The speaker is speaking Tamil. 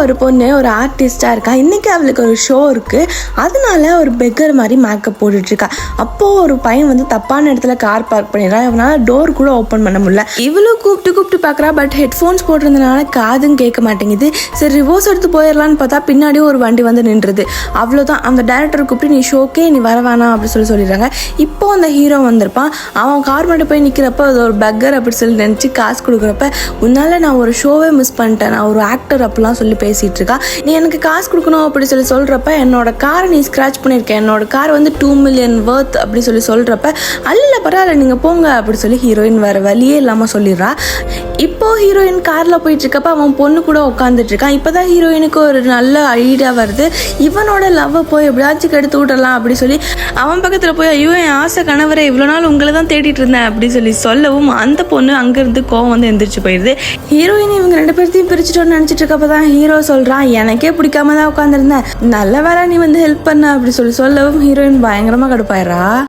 ஒரு பொண்ணு ஒரு ஆர்டிஸ்டா இருக்கா. இன்னைக்கு அவளுக்கு ஒரு ஷோ இருக்கு. அதனால ஒரு பெக்கர் மாதிரி மேக்கப் போட்டுட்டு இருக்கா. அப்போ ஒரு பையன் வந்து தப்பான இடத்துல கார் பார்க் பண்ணிடுறா. இவனால டோர் கூட ஓப்பன் பண்ண முடியல. இவளும் கூப்பிட்டு பாக்குறா. பட் ஹெட்ஃபோன்ஸ் போட்டிருந்தனால காதும் கேட்க மாட்டேங்குது. சரி ரிவர்ஸ் எடுத்து போயிடலான்னு பார்த்தா பின்னாடி ஒரு வண்டி வந்து நின்றுது. அவ்வளோதான். அந்த டைரக்டர் கூப்பிட்டு நீ ஷோக்கே நீ வர வேணாம் அப்படி சொல்லிடுறாங்க. இப்போ அந்த ஹீரோ வந்திருப்பான். அவன் கார் மட்டும் போய் நிற்கிறப்ப அது ஒரு பெக்கர் அப்படி சொல்லி நினச்சி காசு கொடுக்குறப்ப உன்னால நான் ஒரு ஷோவே மிஸ் பண்ணிட்டேன், நான் ஒரு ஆக்டர் அப்படிலாம் சொல்லி பேசிட்டு இருக்கா. நீ எனக்கு காசு கொடுக்கணும் அப்படி சொல்றப்ப என்னோட காரை நீ ஸ்கிராச் பண்ணியிருக்கேன், என்னோட கார் வந்து 2 மில்லியன் வர்த் அப்படி சொல்றப்ப அல்ல பரவாயில்ல நீங்க போங்க அப்படி சொல்லி ஹீரோயின் வேற வழியே இல்லாம சொல்லிடுறா. இப்போ ஹீரோயின் கார்ல போயிட்டு இருக்கப்ப அவன் பொண்ணு கூட உட்காந்துட்டு இருக்கான். இப்பதான் ஹீரோயினுக்கு ஒரு நல்ல ஐடியா வருது. இவனோட லவ் போய் எப்படியாச்சும் கெடுத்து விடலாம் அப்படி சொல்லி அவன் பக்கத்துல போய் ஐயோ என் ஆசை கணவரை இவ்வளவு நாள் உங்களை தான் தேடிட்டு இருந்தேன் அப்படி சொல்லவும் அந்த பொண்ணு அங்கிருந்து கோவம் வந்து எந்திரிச்சு போயிடுது. ஹீரோயின் இவங்க 2 பேர்த்தையும் பிரிச்சுட்டோன்னு நினைச்சிட்டு இருக்கப்பதான் ஹீரோ சொல்றான் எனக்கே பிடிக்காம தான் உட்காந்துருந்தேன், நல்ல வேலை நீ வந்து ஹெல்ப் பண்ண அப்படி சொல்லவும் ஹீரோயின் பயங்கரமா கடுப்பாயிரா.